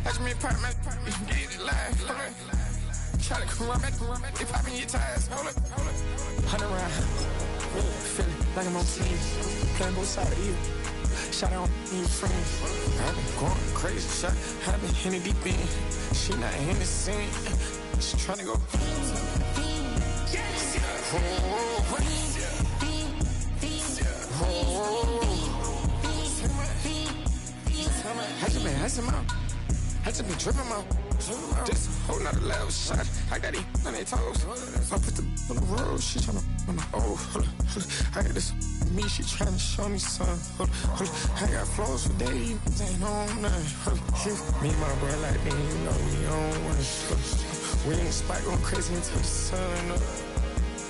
That's me, part man. Get it live. Try to come back. They popping your tires. Hold up. 100 round. Feeling like I'm on team. Playing both sides of you. Shot on your friends. I've been going crazy. Shot. I've been hitting deep in. She not in the scene. She tryna go. I just been tripping out. Just holding out a loud shot. I got it on their toes. I put the on the road. She tryna, hold up. I got this me. She tryna show me something. Hold up. I got flows for days. Ain't on nothing. Me and my bro like me, you know we on one. We ain't spike going crazy until the sun up.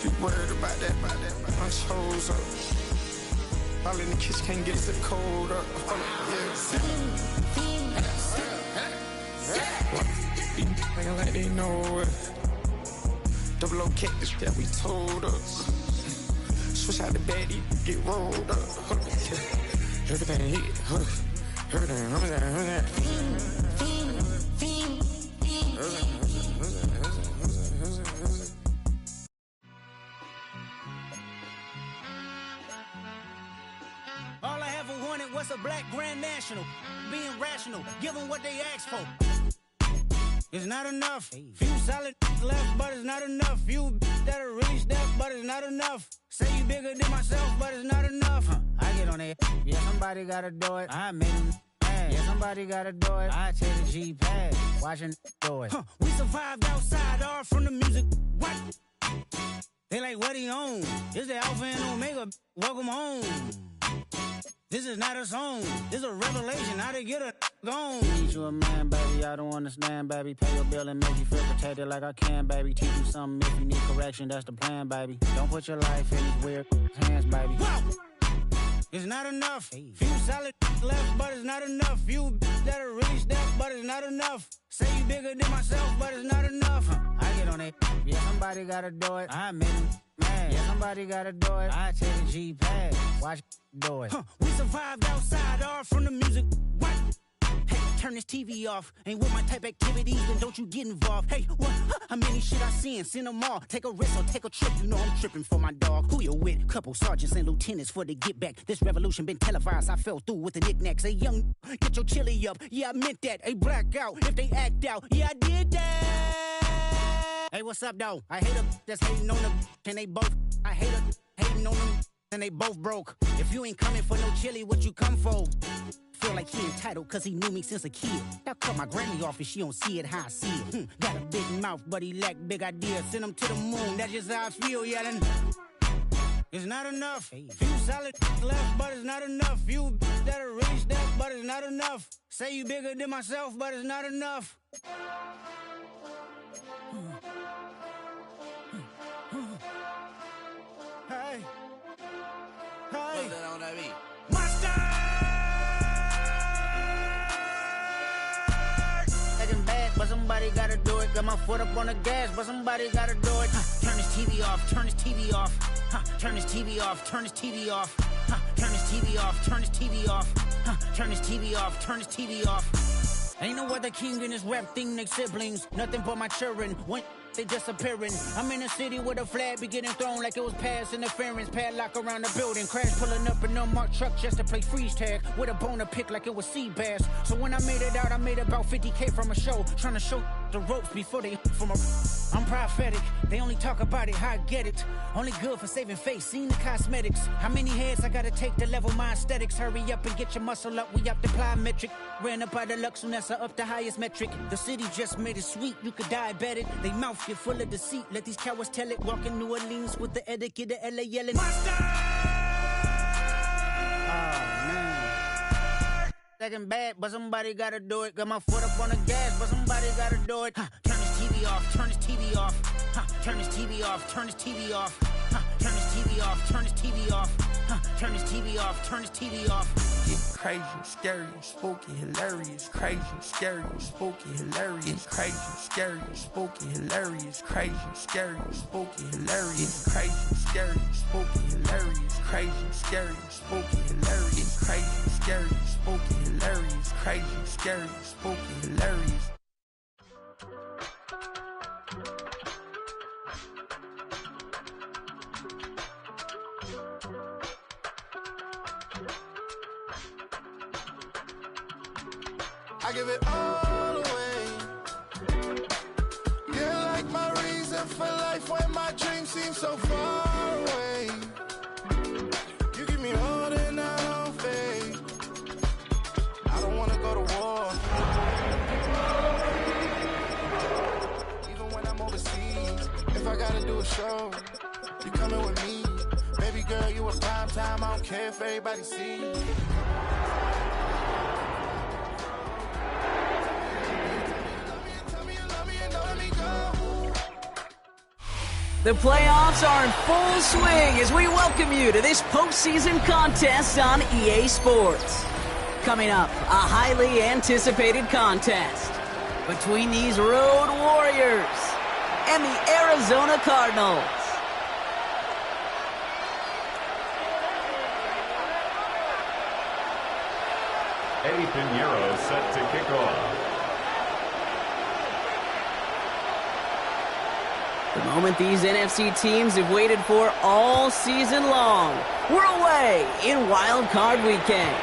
You worried about that? My shows up. All in the kitchen can't get the cold up. Nigga like they know it. Double O cactus that we told us. Switch out the baddie, get rolled up. Everything hit, everything. All I ever wanted was a black Grand National. Being rational, give them what they asked for. It's not enough. Few solid left, but it's not enough. Few that'll really step, but it's not enough. Say you bigger than myself, but it's not enough. I get on it. Yeah, somebody gotta do it. I made him mad. Yeah, somebody gotta do it. I take the G-pad, watching do it. We survived outside, all from the music. What? They like, what he on? It's the Alpha and Omega. Welcome home. This is not a song. This is a revelation. How to get a gone. Teach you a man, baby. I don't understand, baby. Pay your bill and make you feel protected like I can, baby. Teach you something if you need correction. That's the plan, baby. Don't put your life in these weird hands, baby. Whoa! It's not enough. Few solid left, but it's not enough. Few that'll really step, but it's not enough. Say you bigger than myself, but it's not enough. I get on it. Yeah, somebody gotta do it. I made him mad. Yeah, somebody gotta do it. I take the G-pad, watch do it. We survived outside, all from the music. What? Hey, turn this TV off. Ain't with my type activities, then don't you get involved. Hey, what? How many shit I seen? Send them all. Take a risk or take a trip. You know I'm tripping for my dog. Who you with? Couple sergeants and lieutenants for the get back. This revolution been televised. I fell through with the knickknacks. Hey, young, get your chili up. Yeah, I meant that. Hey, black out if they act out. Yeah, I did that. Hey, what's up, though? I hate them that's hating on them. And they both. I hate them hating on them. And they both broke. If you ain't coming for no chili, what you come for? Feel like he entitled cause he knew me since a kid. I cut my granny off and she don't see it how I see it. Got a big mouth but he lack big ideas. Send him to the moon, that's just how I feel, yeah. It's not enough. Few solid left, but it's not enough. Few that'll really step, but it's not enough. Say you bigger than myself, but it's not enough. Hey. Hey. What's that on that beat? Monster! Acting bad, but somebody gotta do it. Got my foot up on the gas, but somebody gotta do it. Turn this TV off, turn this TV off. Turn this TV off, turn this TV off. Turn this TV off, turn this TV off. Turn this TV off, turn this TV off. Ain't no other king in this rap thing, they siblings. Nothing but my children. When they disappearing. I'm in a city where the flag be getting thrown like it was past interference. Padlock around the building. Crash pulling up an unmarked truck just to play freeze tag. With a bone to pick like it was sea bass. So when I made it out, I made about 50K from a show. Trying to show the ropes before they from a... I'm prophetic. They only talk about it, how I get it. Only good for saving face, seen the cosmetics. How many heads I gotta take to level my aesthetics? Hurry up and get your muscle up, we up the plyometric. Ran up by the Lux, and that's up the highest metric. The city just made it sweet, you could diabetic. They mouth get full of deceit, let these cowards tell it. Walk in New Orleans with the etiquette of LA yelling. Monster! Oh, man. Second bad, but somebody gotta do it. Got my foot up on the gas, but somebody gotta do it. Turn this TV off, turn this TV off. Turn this TV off, turn this TV off. Turn this TV off, turn this TV off. Turn his TV off, turn his TV off. Get crazy, scary, spooky, hilarious. Crazy, scary, spooky, hilarious. Crazy, scary, spooky, hilarious. Crazy, scary, spooky, hilarious. Crazy, scary, spooky, hilarious. Crazy, scary, spooky, hilarious. Crazy, scary, spooky, hilarious. Crazy, scary, spooky, hilarious. I give it all away. You're like my reason for life when my dreams seem so far away. You give me more than I don't fade. I don't wanna go to war. Even when I'm overseas, if I gotta do a show, you coming with me. Baby girl, you a prime time, I don't care if everybody sees. The playoffs are in full swing as we welcome you to this postseason contest on EA Sports. Coming up, a highly anticipated contest between these Road Warriors and the Arizona Cardinals. Eddie Pinheiro set to kick off. The moment these NFC teams have waited for all season long. We're away in Wild Card Weekend.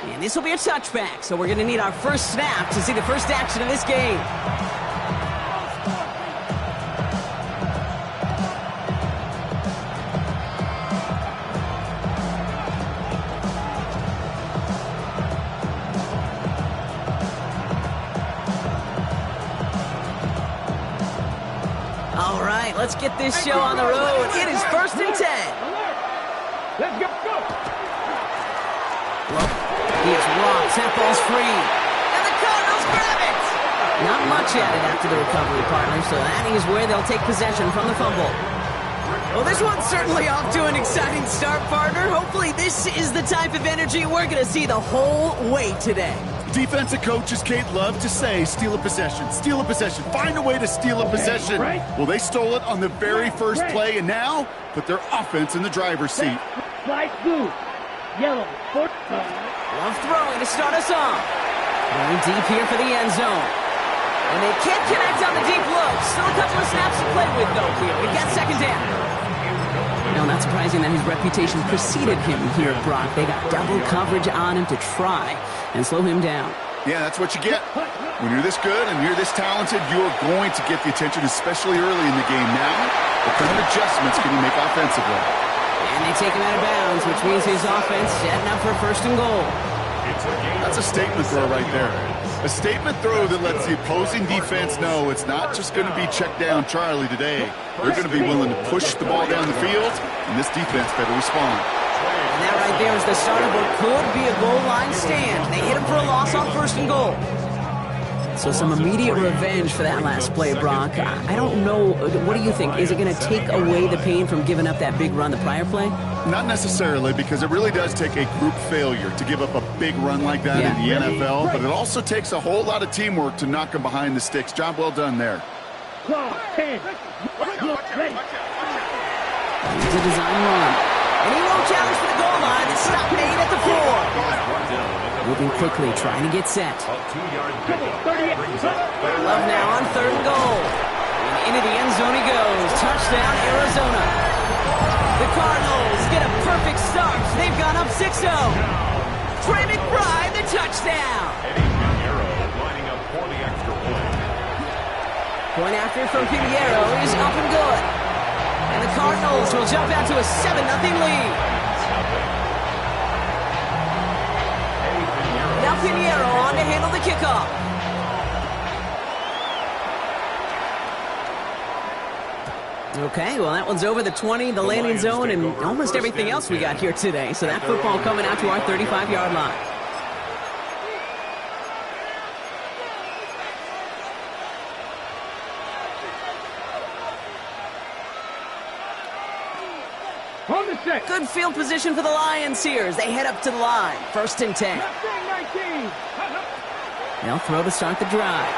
And this will be a touchback, so we're going to need our first snap to see the first action of this game. All right, let's get this show on the road. It is 1st and 10. Let's go. Well, he is rocked. That ball's free. And the Cardinals grab it. Not much added after the recovery, partner, so that is where they'll take possession from the fumble. Well, this one's certainly off to an exciting start, partner. Hopefully this is the type of energy we're going to see the whole way today. Defensive coaches, Kate, love to say, steal a possession, find a way to steal a possession. Well, they stole it on the very first play, and now put their offense in the driver's seat. Slide blue. Yellow. Love throwing to start us off. Going deep here for the end zone. And they can't connect on the deep look. Still a couple of snaps to play with, though, here. We've got second down. No, not surprising that his reputation preceded him here, Brock. They got double coverage on him to try and slow him down. Yeah, that's what you get. When you're this good and you're this talented, you are going to get the attention, especially early in the game. Now, what kind of adjustments can you make offensively? And they take him out of bounds, which means his offense setting up for 1st and goal. That's a statement throw right there. A statement throw that lets the opposing defense know it's not just going to be check down Charlie today. They're going to be willing to push the ball down the field, and this defense better respond. And that right there is the start of what could be a goal line stand. They hit him for a loss on 1st and goal. So some immediate revenge for that last play, Brock. I don't know. What do you think? Is it going to take away the pain from giving up that big run the prior play? Not necessarily, because it really does take a group failure to give up a big run like that in the NFL, but it also takes a whole lot of teamwork to knock them behind the sticks. Job well done there. Claw, 10. Ready. It's a design run. And he won't challenge for the goal line. It's stopped made at the 4. Moving quickly, trying to get set. Love now on 3rd and goal. And into the end zone he goes. Touchdown, Arizona. The Cardinals get a perfect start. They've gone up 6-0. Trey McBride, the touchdown. Eddie Pinheiro lining up for the extra point. Point after from Pinheiro is up and good. And the Cardinals will jump out to a 7-0 lead. Now Pinheiro on to handle the kickoff. Okay, well, that one's over the 20, the landing zone, and almost everything else we got here today. So that football coming out to our 35-yard line. On the set. Good field position for the Lions here as they head up to the line. 1st and 10. Left wing 19. They'll throw to start the drive.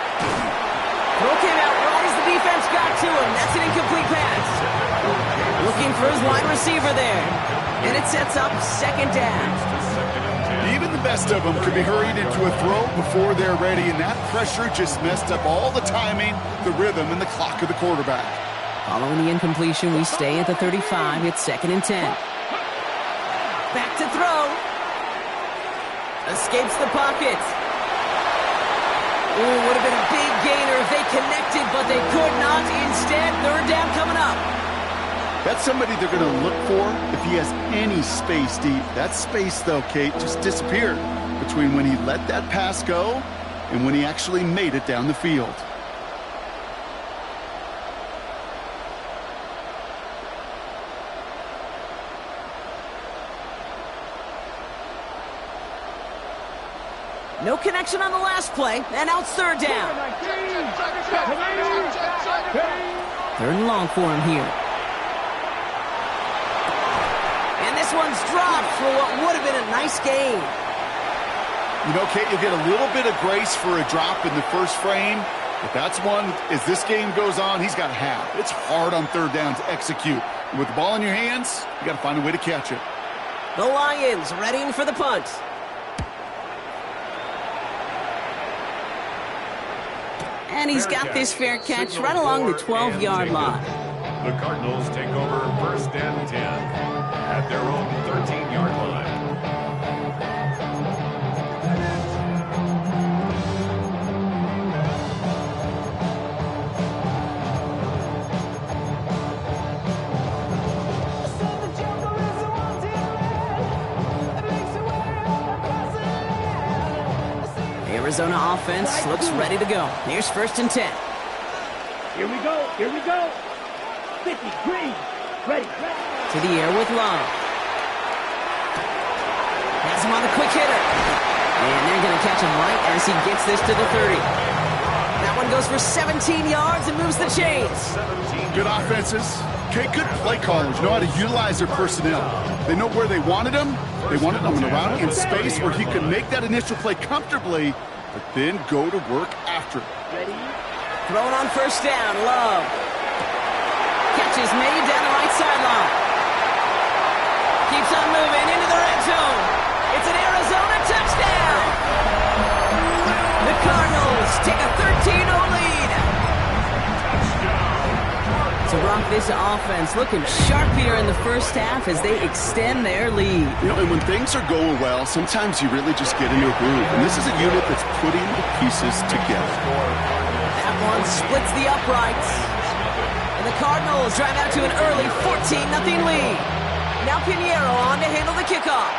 Throw came out right as the defense got to him. That's an incomplete pass. Looking for his wide receiver there. And it sets up 2nd down. Even the best of them could be hurried into a throw before they're ready, and that pressure just messed up all the timing, the rhythm, and the clock of the quarterback. Following the incompletion, we stay at the 35. It's 2nd and 10. Back to throw. Escapes the pocket. Ooh, would have been a big gainer if they connected, but they could not. Instead, 3rd down coming up. That's somebody they're going to look for if he has any space deep. That space, though, Kate, just disappeared between when he let that pass go and when he actually made it down the field. No connection on the last play, and now it's 3rd down. 3rd and long for him here. And this one's dropped for what would have been a nice gain. You know, Kate, you'll get a little bit of grace for a drop in the first frame, but that's one, as this game goes on, he's got to have. It's hard on 3rd down to execute. And with the ball in your hands, you got to find a way to catch it. The Lions readying for the punt. And he's got this fair catch right along the 12-yard line. The Cardinals take over 1st and 10 at their own 13-yard line. Arizona offense looks ready to go. Here's 1st and 10. Here we go. Here we go. 50, green. Ready. To the air with Love. Has him on the quick hitter. And they're going to catch him right as he gets this to the 30. That one goes for 17 yards and moves the chains. Good offenses. Okay, good play callers know how to utilize their personnel. They know where they wanted him. They wanted him in a route in space where he could make that initial play comfortably, but then go to work after it. Thrown on 1st down, Love. Catch is made down the right sideline. Keeps on moving into the red zone. It's an Arizona touchdown. The Cardinals take a 13-0 lead. To rock this offense, looking sharp here in the first half as they extend their lead. You know, and when things are going well, sometimes you really just get into a groove. And this is a unit that's putting the pieces together. That one splits the uprights. And the Cardinals drive out to an early 14-0 lead. Now Pinheiro on to handle the kickoff.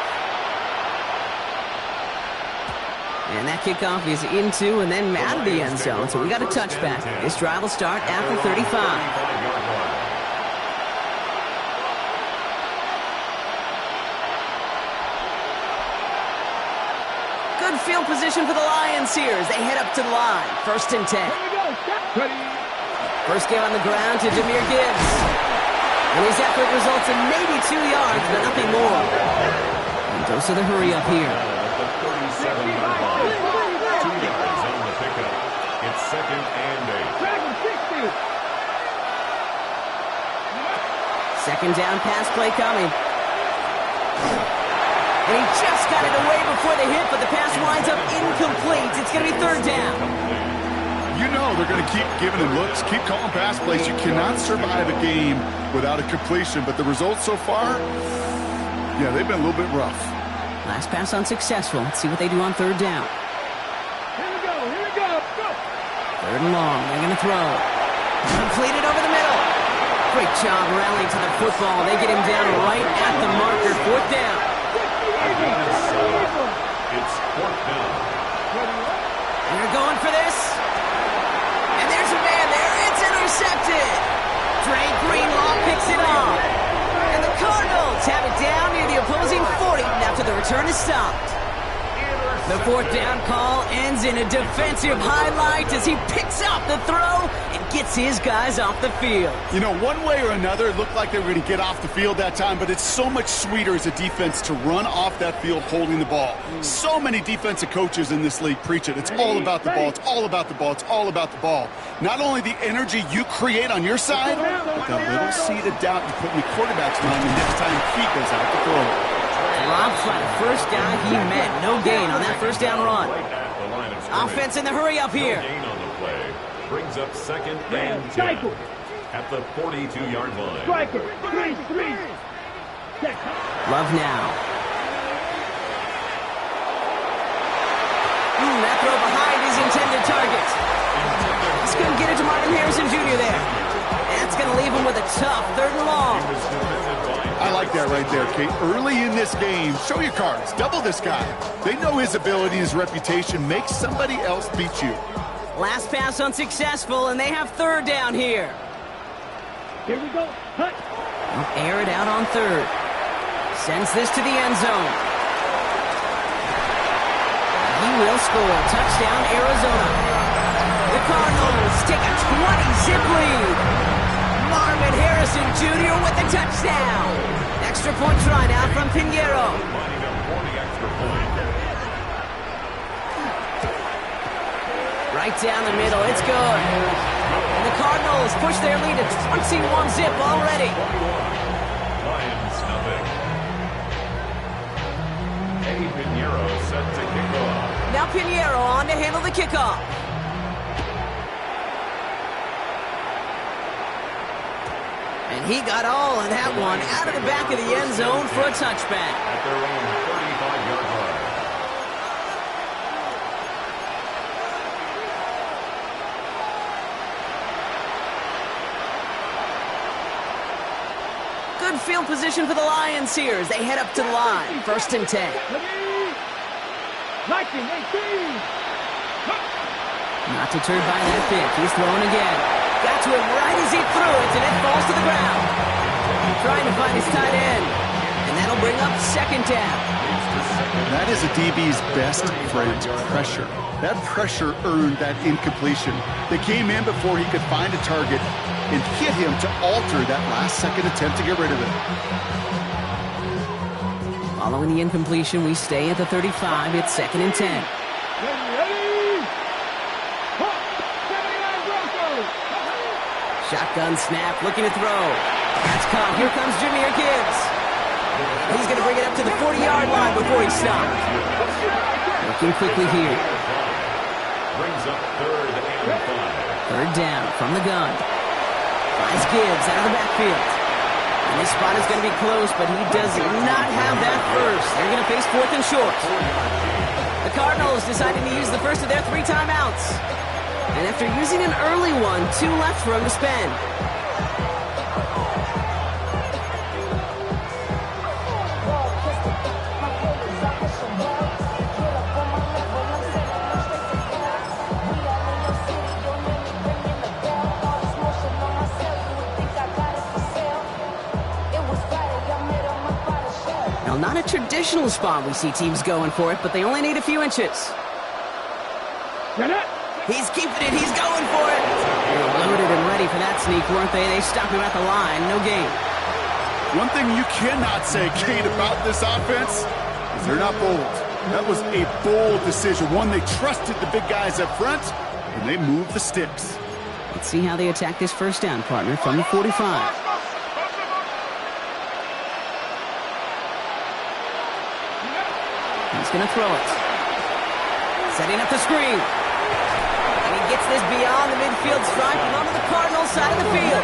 And that kickoff is into and then out of the end zone, so we got a touchback. This drive will start at the 35. Good field position for the Lions here as they head up to the line. 1st and 10. First game on the ground to Jahmyr Gibbs. And his effort results in maybe 2 yards, but nothing more. And goes to the hurry up here. 37-yard line. 2 yards on the pickup. It's 2nd and 8. 2nd down pass play coming. And he just got it away before the hit, but the pass winds up incomplete. It's going to be 3rd down. You know they're going to keep giving him looks, keep calling pass plays. You cannot survive a game without a completion, but the results so far, yeah, they've been a little bit rough. Last pass unsuccessful. Let's see what they do on 3rd down. Here we go. Here we go. Go. 3rd and long. They're going to throw. Completed over the middle. Great job rallying to the football. They get him down right at the marker. 4th down. It's 4th down. They're going for this. And there's a man there. It's intercepted. Dre Greenlaw picks it off. And the Cardinals have it down near the opposing 40 after the return is stopped. The fourth down call ends in a defensive highlight as he picks out the throw and gets his guys off the field. You know, one way or another, it looked like they were going to get off the field that time, but it's so much sweeter as a defense to run off that field holding the ball. So many defensive coaches in this league preach it. It's all about the ball. It's all about the ball. It's all about the ball. Not only the energy you create on your side, but that little seed of doubt you put in the quarterback's mind the next time he goes out to throw it. Dropped by the first guy he met. No gain on that first down run. Offense in the hurry up here. No gain on the play. Brings up second and 10 at the 42-yard line. Striker, 3-3. Love now. That throw behind his intended target. He's going to get it to Marvin Harrison Jr. there. That's going to leave him with a tough 3rd and long. I like that right there, Kate. Early in this game, show your cards. Double this guy. They know his ability, his reputation. Make somebody else beat you. Last pass unsuccessful, and they have 3rd down here. Here we go. Hut. Air it out on 3rd. Sends this to the end zone. He will score. Touchdown, Arizona. The Cardinals take a 20-zip lead. Marvin Harrison Jr. with the touchdown. Extra point try now from Pinheiro. Right down the middle. It's good. And the Cardinals push their lead to 21-zip already. Lions nothing. Eddie Pinheiro set to kick off. Now Pinheiro on to handle the kickoff. And he got all of that one out of the back of the end zone for a touchback. At their own 35-yard line. Good field position for the Lions here as they head up to the line. 1st and 10. 19-18. Not deterred by that pick. He's throwing again. Got to him right as he threw it, and it falls to the ground. Trying to find his tight end. And that'll bring up 2nd down. That is a DB's best friend, pressure. That pressure earned that incompletion. They came in before he could find a target and hit him to alter that last-second attempt to get rid of it. Following the incompletion, we stay at the 35. It's 2nd and 10. Shotgun snap, looking to throw. That's caught. Here comes Jahmyr Gibbs. He's going to bring it up to the 40-yard line before he stops. Looking quickly here. Brings up 3rd and 5. 3rd down from the gun. Finds Gibbs out of the backfield. And this spot is going to be close, but he does not have that first. They're going to face 4th and short. The Cardinals deciding to use the first of their 3 timeouts. And after using an early one, 2 left for him to spend. Now, not a traditional spot we see teams going for it, but they only need a few inches. He's keeping it. He's going for it. They were loaded and ready for that sneak, weren't they? They stopped him at the line. No gain. One thing you cannot say, Kate, about this offense is they're not bold. That was a bold decision. One, they trusted the big guys up front, and they moved the sticks. Let's see how they attack this 1st down, partner, from the 45. He's going to throw it. Setting up the screen. Gets this beyond the midfield stripe and onto the Cardinals side of the field.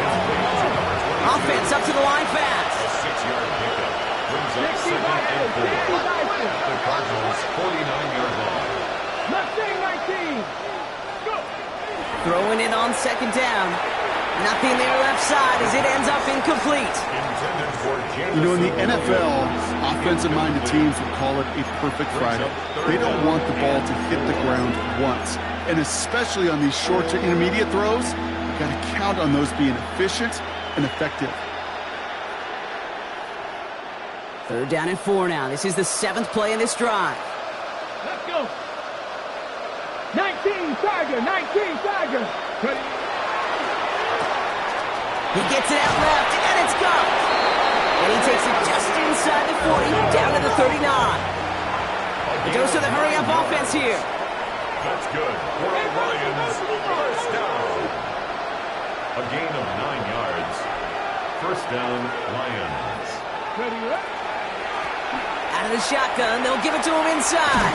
Offense up to the line fast. 6-yard pickup. Brings up 2nd and 4. The Cardinals 49-yard line. Throwing it on 2nd down. Nothing there left side as it ends up incomplete. You know, in the NFL, offensive-minded teams would call it a perfect Friday. They don't want the ball to hit the ground once. And especially on these short to intermediate throws, you've got to count on those being efficient and effective. 3rd down and 4 now. This is the 7th play in this drive. Let's go. 19 Tiger, 19 Tiger. He gets it out left, and it's gone. And he takes it just inside the 40, down to the 39. The dose of the hurry-up offense here. That's good for the Lions. First down. A gain of 9 yards. First down, Lions. Out of the shotgun, they'll give it to him inside.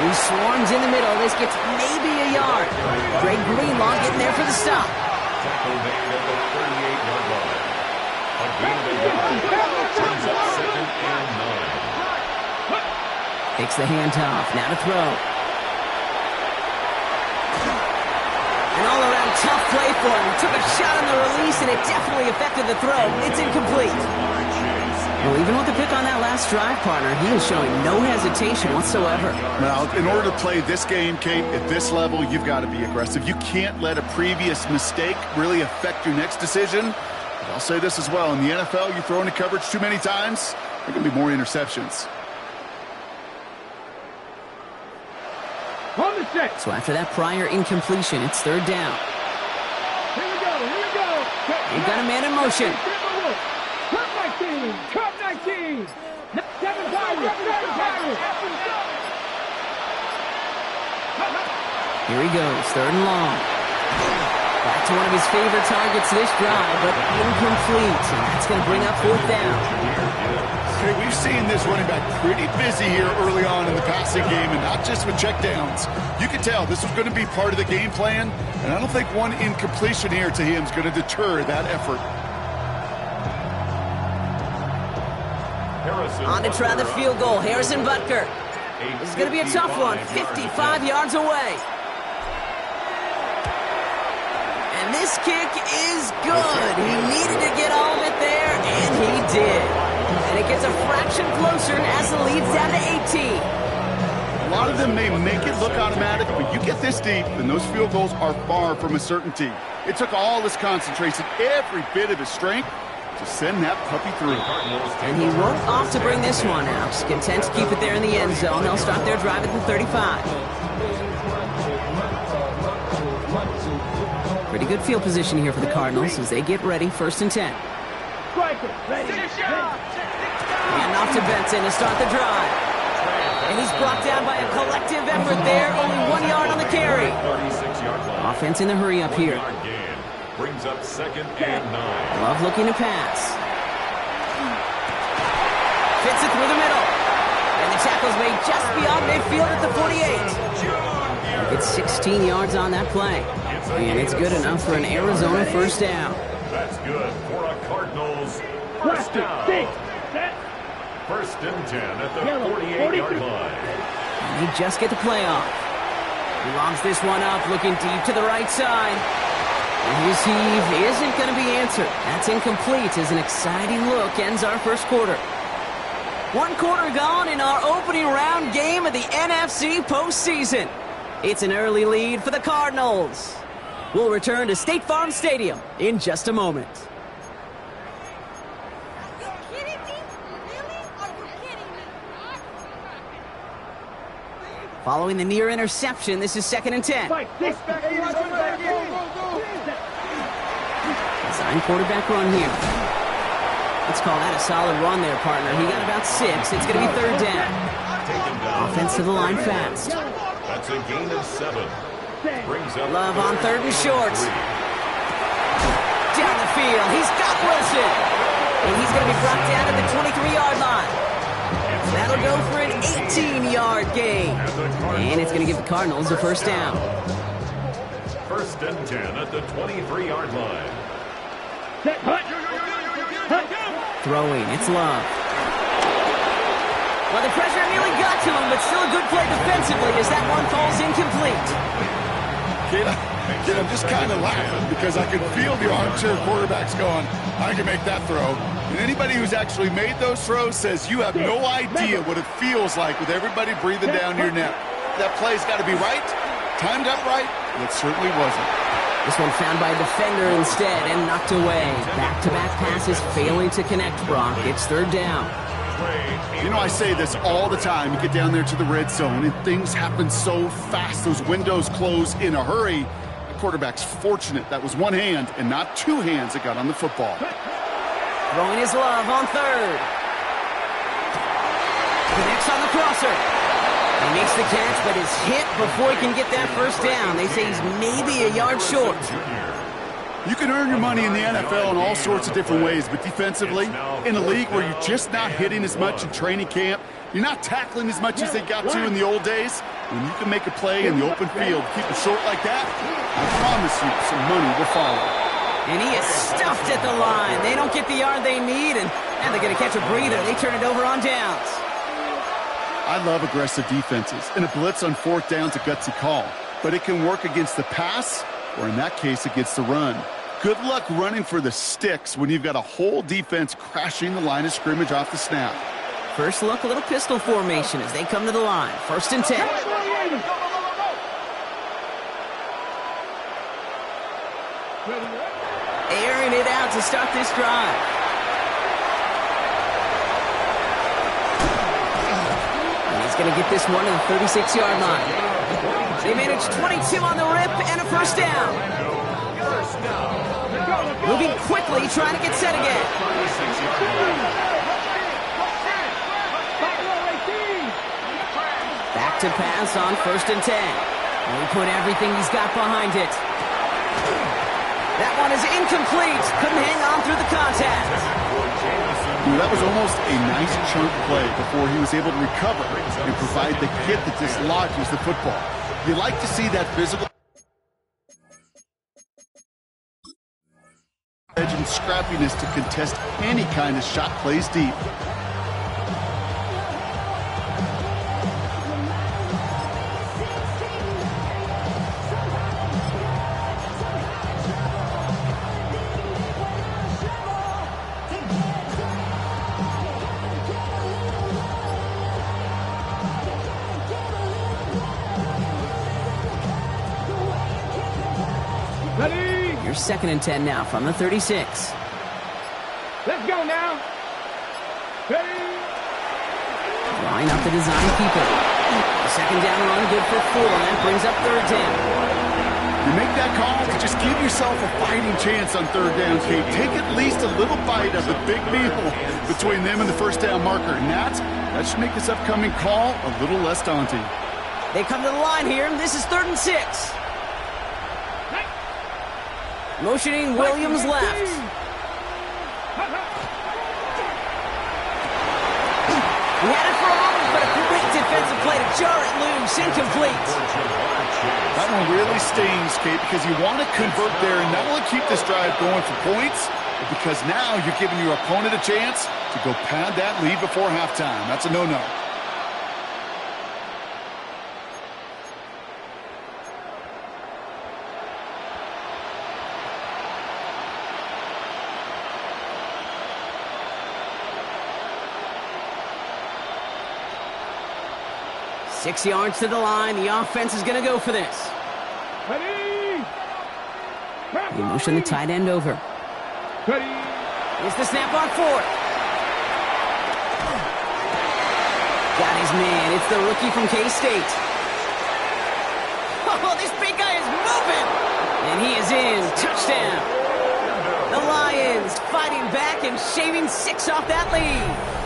He swarms in the middle. This gets maybe a yard. Greg Greenlaw getting there for the stop. Tackle made at the 38-yard line. A gain of a yard. Brings up second and 9. Takes the handoff. Now to throw. An all-around tough play for him. Took a shot on the release, and it definitely affected the throw. It's incomplete. Well, even with the pick on that last drive, partner, he is showing no hesitation whatsoever. Now, in order to play this game, Kate, at this level, you've got to be aggressive. You can't let a previous mistake really affect your next decision. But I'll say this as well. In the NFL, you throw into coverage too many times, there can be more interceptions. On the set. So after that prior incompletion, it's third down. Here we go, here we go. We've got a man in motion. Cup 19, Cup 19. 7 Tigers, 7 Tigers. Here he goes, third and long. Back to one of his favorite targets this drive, but incomplete. And that's going to bring up fourth down. Okay, we've seen this running back pretty busy here early on in the passing game, and not just with checkdowns. You can tell this was going to be part of the game plan, and I don't think one incompletion here to him is going to deter that effort. On to try the field goal, Harrison Butker. This is going to be a tough one, 55 yards away. And this kick is good. He needed to get all of it there, and he did. And it gets a fraction closer as the lead's down to 18. A lot of them may make it look automatic, but you get this deep, and those field goals are far from a certainty. It took all his concentration, every bit of his strength, to send that puppy through. And he won't off to bring this one out. Content to keep it there in the end zone. They'll start their drive at the 35. Pretty good field position here for the Cardinals as they get ready, 1st and 10. And off to Benson to start the drive. And he's brought down by a collective effort there. Only 1 yard on the carry. Offense in the hurry up here. Brings up second and 9. Love looking to pass. Fits it through the middle. And the tackle's made just beyond midfield at the 48. It's 16 yards on that play. And it's good enough for an Arizona first down. That's good for a Cardinals first down. First and 10 at the 48-yard line. And they just get the play off. He lobs this one up, looking deep to the right side. And his heave isn't going to be answered. That's incomplete as an exciting look ends our first quarter. 1 quarter gone in our opening round game of the NFC postseason. It's an early lead for the Cardinals. We'll return to State Farm Stadium in just a moment. Following the near interception, this is 2nd and 10. Design quarterback run here. Let's call that a solid run there, partner. He got about 6. It's going to be 3rd down. Offense to the line fast. That's a gain of 7. Brings up Love on 3rd and short. Down the field. He's got Wilson. And he's going to be brought down at the 23-yard line. That'll go for an 18-yard gain. And it's going to give the Cardinals a first down. First and 10 at the 23-yard line. Throwing, it's Love. Well, the pressure nearly got to him, but still a good play defensively as that one falls incomplete. Kid, I'm just kind of laughing because I can feel the armchair quarterbacks going, I can make that throw. And anybody who's actually made those throws says you have no idea what it feels like with everybody breathing down your neck. That play's got to be right, timed up right, and it certainly wasn't. This one found by a defender instead and knocked away. Back-to-back passes failing to connect, Brock. It's 3rd down. You know, I say this all the time. You get down there to the red zone, and things happen so fast. Those windows close in a hurry. The quarterback's fortunate that was one hand and not two hands that got on the football. Throwing his love on third. Connects on the crosser. He makes the catch, but is hit before he can get that first down. They say he's maybe a yard short. You can earn your money in the NFL in all sorts of different ways, but defensively, in a league where you're just not hitting as much in training camp, you're not tackling as much as they got to in the old days, when you can make a play in the open field, keep it short like that, I promise you some money will follow. And he is stuffed at the line. They don't get the yard they need, and they're going to catch a breather. They turn it over on downs. I love aggressive defenses, and a blitz on fourth down's a gutsy call, but it can work against the pass, or in that case, against the run. Good luck running for the sticks when you've got a whole defense crashing the line of scrimmage off the snap. First look, a little pistol formation as they come to the line. 1st and 10. Airing it out to start this drive. And he's going to get this one to the 36-yard line. They managed 22 on the rip and a first down. Moving quickly, trying to get set again. Back to pass on 1st and 10. And he put everything he's got behind it. That one is incomplete. Couldn't hang on through the contact. That was almost a nice chunk play before he was able to recover and provide the hit that dislodges the football. You like to see that physical edge and scrappiness to contest any kind of shot plays deep. Here's 2nd and 10 now from the 36. Let's go now. Ready? Line up the design keeper. The 2nd down run good for 4, and that brings up 3rd down. You make that call to just give yourself a fighting chance on 3rd down, Kate. Take at least a little bite of the big meal between them and the 1st down marker, and that should make this upcoming call a little less daunting. They come to the line here, and this is 3rd and 6. Motioning Williams left. He had it for a moment, but a great defensive play to jar it loose. Incomplete. That one really stings, Kate, because you want to convert there and not only keep this drive going for points, but because now you're giving your opponent a chance to go pad that lead before halftime. That's a no-no. Six yards to the line. The offense is going to go for this. He motioned the tight end over. Here's the snap on 4th. Got his man. It's the rookie from K-State. Oh, this big guy is moving. And he is in. Touchdown. The Lions fighting back and shaving 6 off that lead.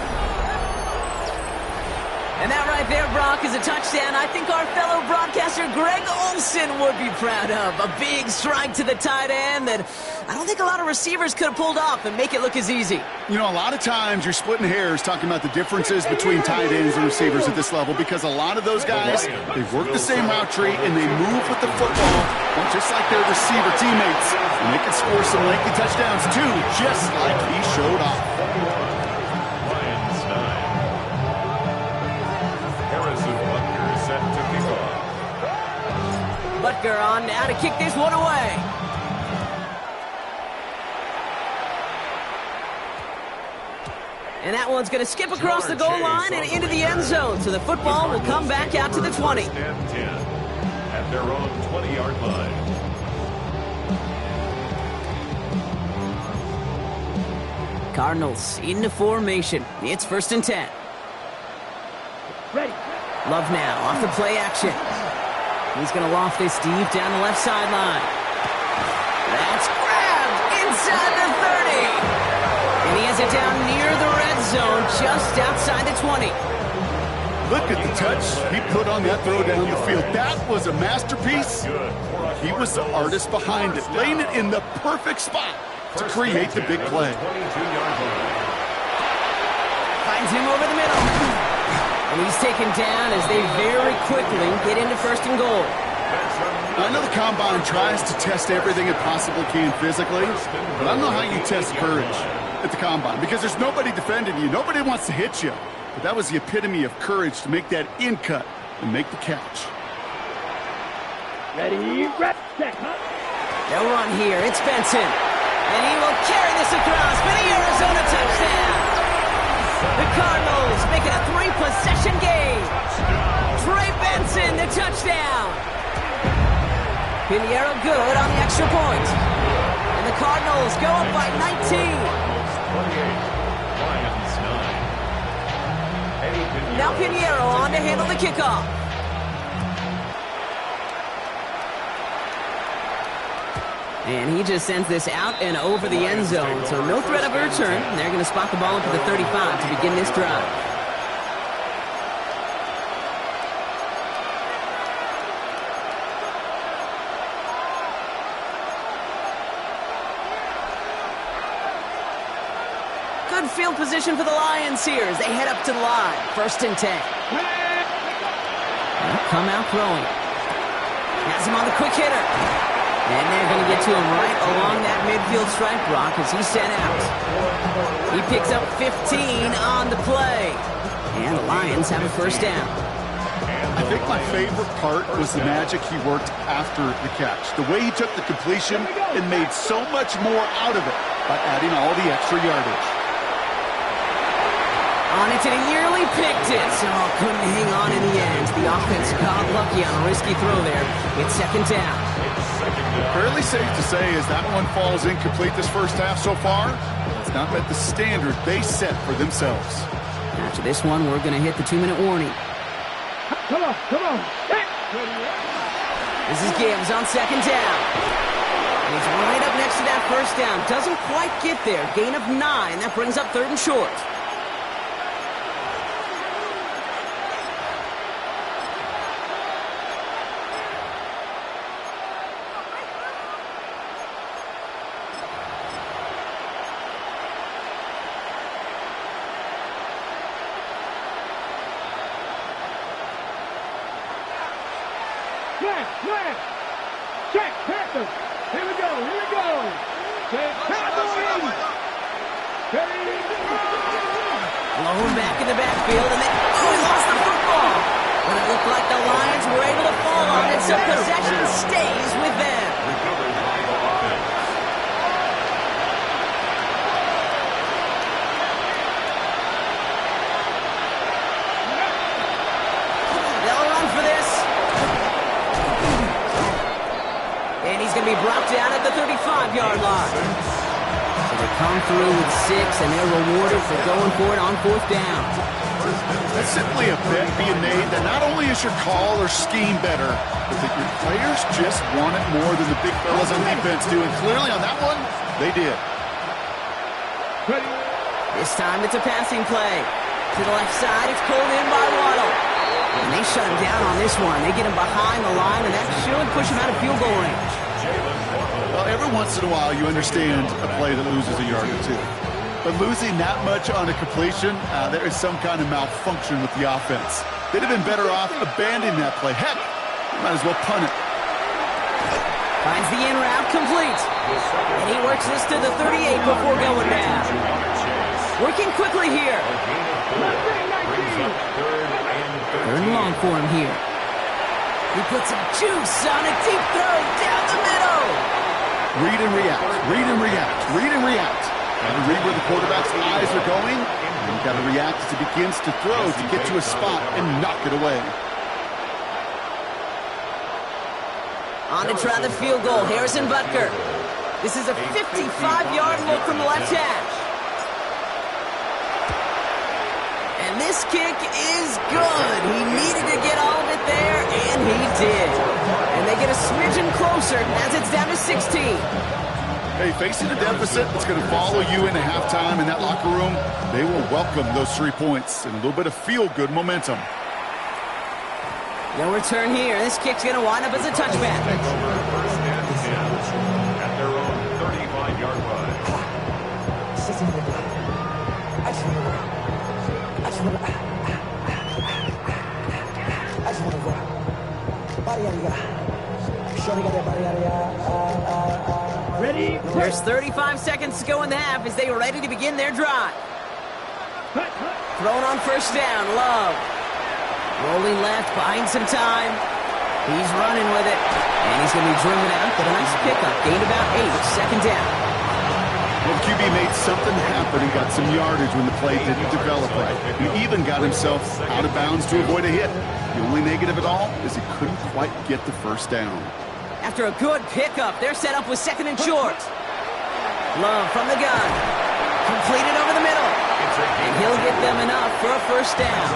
And that right there, Brock, is a touchdown I think our fellow broadcaster Greg Olsen would be proud of. A big strike to the tight end that I don't think a lot of receivers could have pulled off and make it look as easy. You know, a lot of times you're splitting hairs talking about the differences between tight ends and receivers at this level because a lot of those guys, they work the same route tree and they move with the football just like their receiver teammates. And they can score some lengthy touchdowns too, just like he showed off. Butker on now to kick this one away. And that one's going to skip across the goal line and into the end zone. So the football will come back out to the 20. At their own 20-yard line. Cardinals into formation. It's 1st and 10. Ready. Love now off the play action. He's going to loft this deep down the left sideline. That's grabbed inside the 30. And he has it down near the red zone, just outside the 20. Look at the touch he put on that throw down the field. That was a masterpiece. He was the artist behind it, laying it in the perfect spot to create the big play. Finds him over the middle. And he's taken down as they very quickly get into 1st and goal. I know the Combine tries to test everything it possibly can physically, but I don't know how you test courage at the Combine, because there's nobody defending you. Nobody wants to hit you. But that was the epitome of courage to make that in cut and make the catch. Ready, set. They'll run here. It's Benson. And he will carry this across for the Arizona touchdown. The Cardinals make it a 3-possession game. Trey Benson, the touchdown. Pinheiro good on the extra point. And the Cardinals go up by 19. Now Pinheiro on to handle the kickoff. And he just sends this out and over the end zone. So no threat of a return. They're going to spot the ball up at the 35 to begin this drive. Good field position for the Lions here as they head up to the line. 1st and 10. They'll come out throwing. Has him on the quick hitter. And they're going to get to him right along that midfield stripe, Brock, as he's sent out. He picks up 15 on the play. And the Lions have a 1st down. I think my favorite part was the magic he worked after the catch. The way he took the completion and made so much more out of it by adding all the extra yardage. On it to the yearly picked it. So couldn't hang on in the end. The offense got lucky on a risky throw there. It's 2nd down. Fairly safe to say as that one falls incomplete this first half so far, it's not met the standard they set for themselves. After this one, we're going to hit the 2-minute warning. Come on. This is Gibbs on 2nd down. And he's right up next to that 1st down. Doesn't quite get there. Gain of 9. That brings up 3rd and short. Check, Panthers. Here we go. Check, Cowboys. Blown back in the backfield, and then, he lost the football. But it looked like the Lions were able to fall on it, so possession stays with them. They'll run for this. And he's going to be brought down at the 35-yard line. So they come through with 6, and they're rewarded for going for it on 4th down. That's simply a bet being made that not only is your call or scheme better, but that your players just want it more than the big fellas on defense do. And clearly on that one, they did. This time it's a passing play. To the left side, it's pulled in by Waddle. And they shut him down on this one. They get him behind the line, and that should push him out of field goal range. Well, every once in a while you understand a play that loses a yard or two. But losing that much on a completion, there is some kind of malfunction with the offense. They'd have been better off abandoning that play. Heck, you might as well punt it. Finds the in route complete. And he works this to the 38 before going down. Working quickly here. 3rd and long for him here. He puts some juice on a deep throw down the middle. Read and react, read and react, read and react. Got to read where the quarterback's eyes are going, and you've got to react as he begins to throw to get to a spot and knock it away. On to try the field goal, Harrison Butker. This is a 55-yard look from the left hash. This kick is good. He needed to get all of it there, and he did. And they get a smidgen closer as it's down to 16. Hey, facing a deficit that's going to follow you into halftime in that locker room, they will welcome those 3 points and a little bit of feel-good momentum. No return here. This kick's going to wind up as a touchback. Take over first and 10 at their own 35-yard line. Ready? There's 35 seconds to go in the half as they are ready to begin their drive. Thrown on first down, Love. Rolling left, buying some time. He's running with it. And he's going to be driven out, but a nice pickup. Gained about 8, second down. Well, QB made something happen and got some yardage when the play didn't develop right. He even got himself out of bounds to avoid a hit. The only negative at all is he couldn't quite get the first down. After a good pickup, they're set up with second and short. Love from the gun. Completed over the middle. And he'll get them enough for a first down.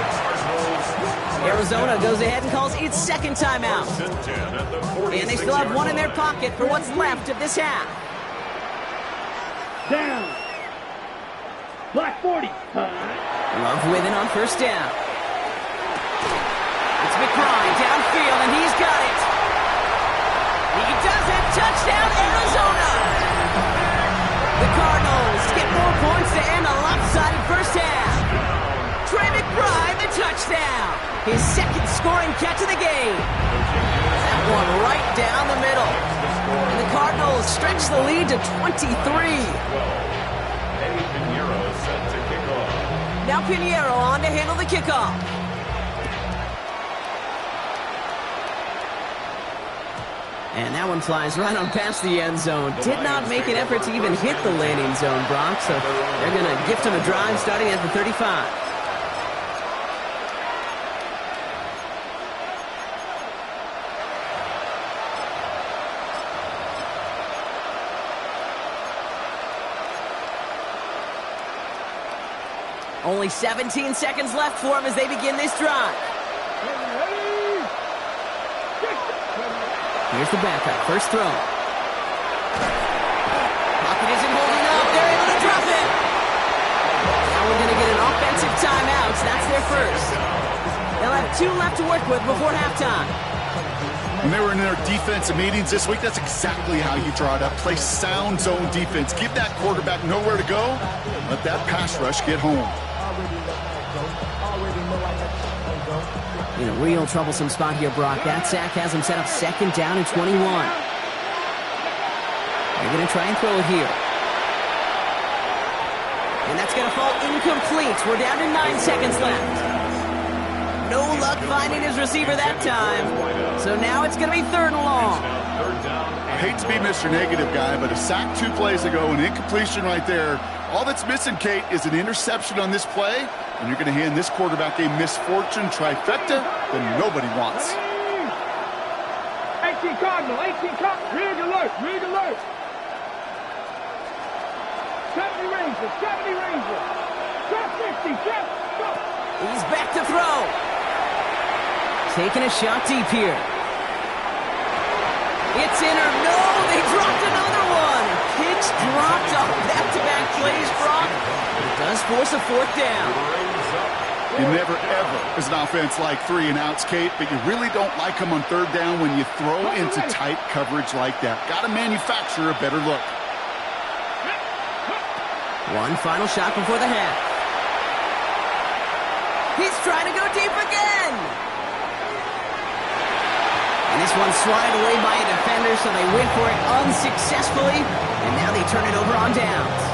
Arizona goes ahead and calls its second timeout. And they still have one in their pocket for what's left of this half. Down. Black 40. Love with it on first down. It's McBride downfield, and he's got it. He does it. Touchdown, Arizona. The Cardinals get more points to end a lopsided first half. Trey McBride, the touchdown. His second scoring catch of the game. That one right down the middle. And the Cardinals stretch the lead to 23. Eddie Pinheiro set to kick off. Now Pinheiro on to handle the kickoff. And that one flies right on past the end zone. Did not make an effort to even hit the landing zone, Brock. So they're going to gift him a drive starting at the 35. Only 17 seconds left for him as they begin this drive. Here's the backup. First throw. Pocket isn't holding up. They're able to drop it. Now we're going to get an offensive timeout. That's their first. They'll have 2 left to work with before halftime. When they were in their defensive meetings this week, that's exactly how you draw it up. Play sound zone defense. Give that quarterback nowhere to go. Let that pass rush get home. In a real troublesome spot here, Brock. That sack has him set up second down and 21. They're going to try and throw it here. And that's going to fall incomplete. We're down to 9 seconds left. No luck finding his receiver that time. So now it's going to be third and long. I hate to be Mr. Negative guy, but a sack 2 plays ago, an incompletion right there. All that's missing, Kate, is an interception on this play, and you're going to hand this quarterback a misfortune trifecta that nobody wants. 18 Cardinal, 18 Cardinal. Rig alert, rig alert. 70 Ranger, 70 Ranger. Drop 50, drop, drop. He's back to throw. Taking a shot deep here. It's in or no, they dropped another one. Kicks dropped on back-to-back plays, Brock. It does force a fourth down. You never, ever, as an offense, like 3 and outs, Kate, but you really don't like them on third down when you throw into tight coverage like that. Got to manufacture a better look. One final shot before the half. He's trying to go deep again. And this one's swatted away by a defender, so they went for it unsuccessfully. And now they turn it over on downs.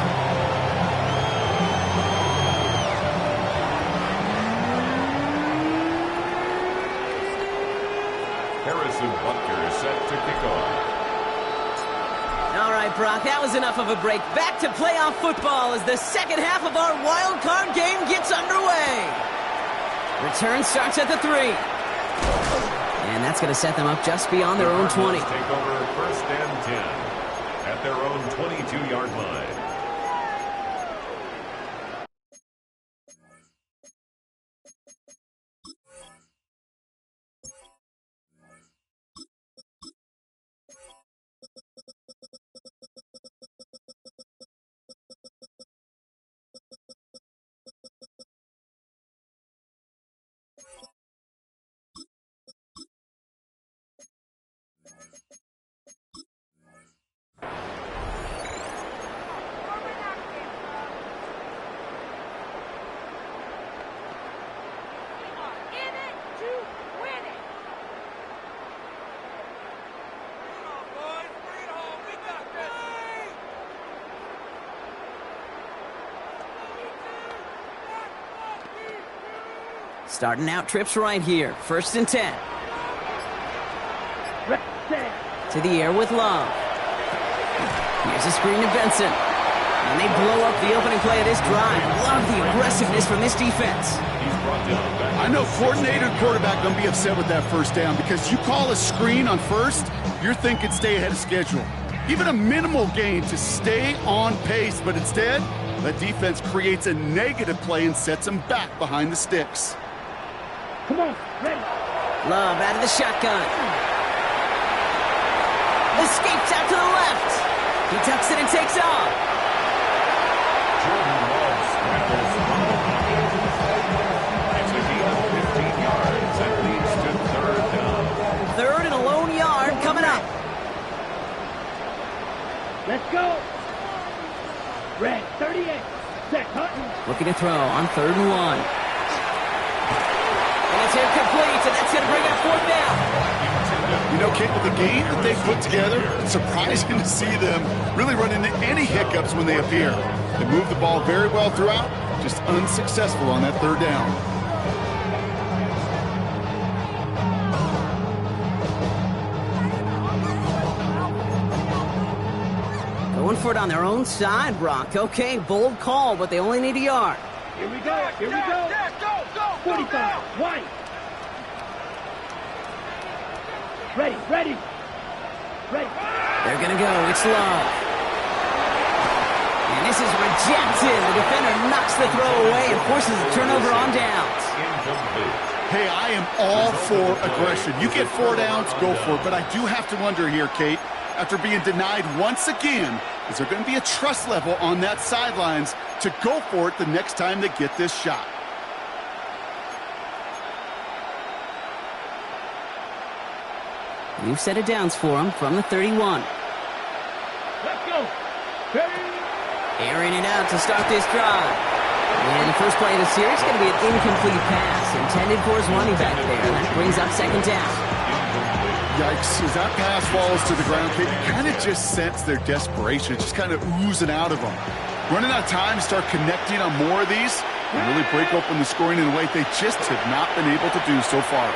Harrison Butker set to kick off. All right, Brock, that was enough of a break. Back to playoff football as the second half of our wild card game gets underway. Return starts at the 3. And that's going to set them up just beyond their own 20. Take over first and 10 at their own 22-yard line. Starting out trips right here. 1st and 10. To the air with Love. Here's a screen to Benson. And they blow up the opening play of this drive. Love the aggressiveness from this defense. I know coordinated quarterback going to be upset with that 1st down because you call a screen on 1st, you're thinking stay ahead of schedule. Even a minimal gain to stay on pace, but instead, that defense creates a negative play and sets them back behind the sticks. Come on, ready. Love out of the shotgun. Escapes out to the left. He tucks it and takes off. Jordan Love scrambles from the pocket. It's a gain of 15 yards. That leads to 3rd down. 3rd and a lone yard coming up. Let's go. Red 38. Set Hutton. Looking to throw on 3rd and 1. And it's incomplete, and that's going to bring up 4th down. You know, Kate, with the game that they put together, it's surprising to see them really run into any hiccups when they appear. They move the ball very well throughout, just unsuccessful on that 3rd down. Going for it on their own side, Brock. Okay, bold call, but they only need a yard. Here we go. Here we go. 45. White. Ready. Ready. Ready. They're going to go. It's Love. And this is rejected. The defender knocks the throw away and forces a turnover on downs. Hey, I am all for aggression. You get 4 downs, go for it. But I do have to wonder here, Kate, after being denied once again, is there going to be a trust level on that sidelines to go for it the next time they get this shot? New set of downs for him from the 31. Let's go. Airing it out to start this drive. And the first play of the series is going to be an incomplete pass intended for his running back there. And that brings up 2nd down. Yikes, as that pass falls to the ground, Kate, you kind of just sense their desperation. It's just kind of oozing out of them. Running out of time to start connecting on more of these and really break open the scoring in a way they just have not been able to do so far.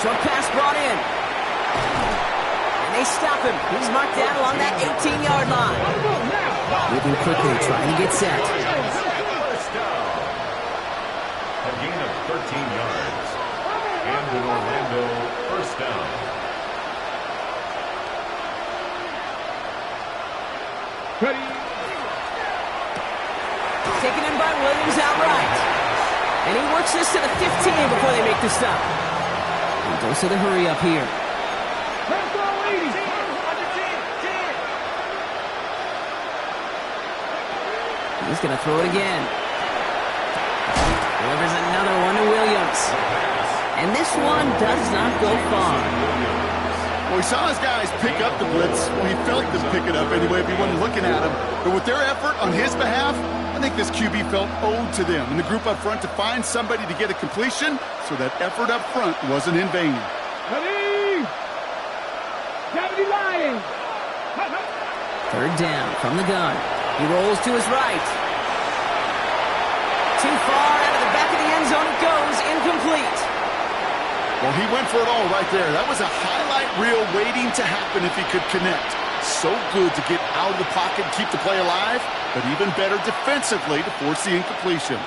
Short pass brought in. And they stop him. He's marked down along that 18-yard line. Moving quickly, trying to get set. 1st down. A gain of 13 yards. And an Orlando 1st down. Ready. Taken in by Williams outright. And he works this to the 15 before they make the stop. And goes to the hurry up here. Let's go, 80. He's going to throw it again. Delivers another one to Williams. And this one does not go far. Well, he saw his guys pick up the blitz. Well, he felt them pick it up anyway if he wasn't looking at him. But with their effort on his behalf, I think this QB felt owed to them and the group up front to find somebody to get a completion, so that effort up front wasn't in vain. Ready. Deputy Lions. 3rd down from the gun. He rolls to his right. Too far out of the back of the end zone it goes. Incomplete. Well, he went for it all right there. That was a highlight reel waiting to happen if he could connect. So good to get out of the pocket and keep the play alive, but even better defensively to force the incompletion.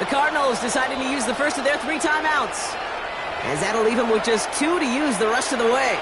The Cardinals deciding to use the first of their 3 timeouts, as that'll leave them with just 2 to use the rest of the way.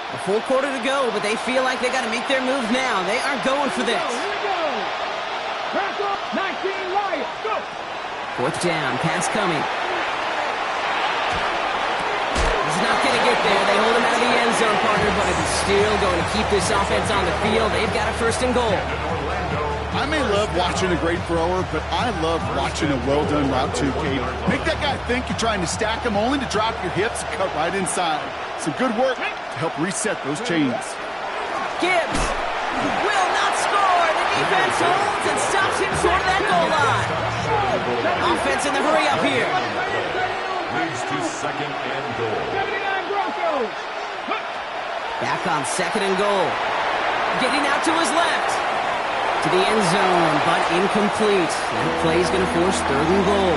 A full quarter to go, but they feel like they got to make their move now. They are going for this. Here we go. Back up. 19 Lions. Go. 4th down. Pass coming. He's not going to get there. They hold him out of the end zone, partner, but it's still going to keep this offense on the field. They've got a 1st and goal. And an Orlando I may love watching a great thrower, but I love watching a well-done route too, Kate. Make that guy think you're trying to stack him only to drop your hips and cut right inside. Some good work to help reset those chains. Gibbs will not score. The defense holds and stops him short of that goal line. Offense in the hurry up here. Leads to second and goal. 79 Broncos. Back on second and goal. Getting out to his left. To the end zone, but incomplete. That play's going to force third and goal.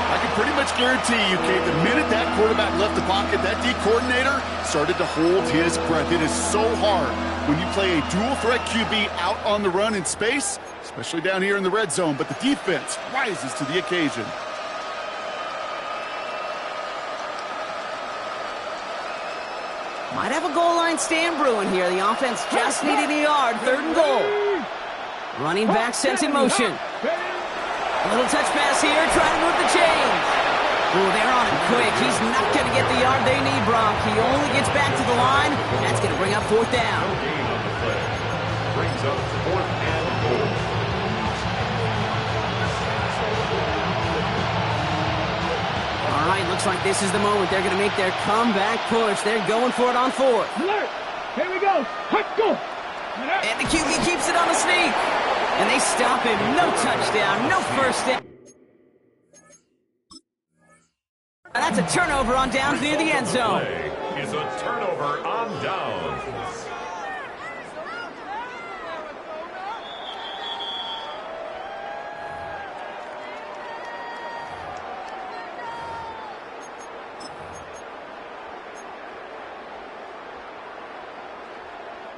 I can pretty much guarantee you, Kate, the minute that quarterback left the pocket, that D coordinator started to hold his breath. It is so hard when you play a dual-threat QB out on the run in space, especially down here in the red zone, but the defense rises to the occasion. Might have a goal line stand brewing here. The offense just needed a yard. Third and goal. Running back sent in motion. A little touch pass here, trying to move the chains. Oh, they're on him quick. He's not going to get the yard they need, Bronk. He only gets back to the line. That's going to bring up fourth down. Gain on the play. Brings up fourth and goal. All right, looks like this is the moment. They're going to make their comeback push. They're going for it on fourth. Alert. Here we go. Hut, go. And the QB keeps it on the sneak. And they stop him. No touchdown, no first down. That's a turnover on downs near the end zone. Play is a turnover on downs.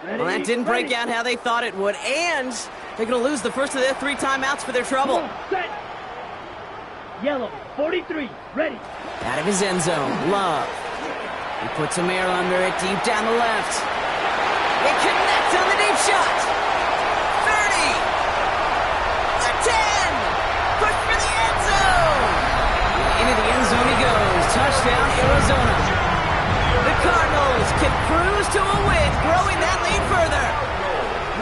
Well, that didn't break out how they thought it would, and they're going to lose the first of their 3 timeouts for their trouble. Set. Yellow, 43, ready. Out of his end zone, Love. He puts some air under it, deep down the left. They connect on the deep shot. 30. The 10. Push for the end zone. Into the end zone he goes. Touchdown, Arizona. The Cardinals can cruise to a win, growing that lead further.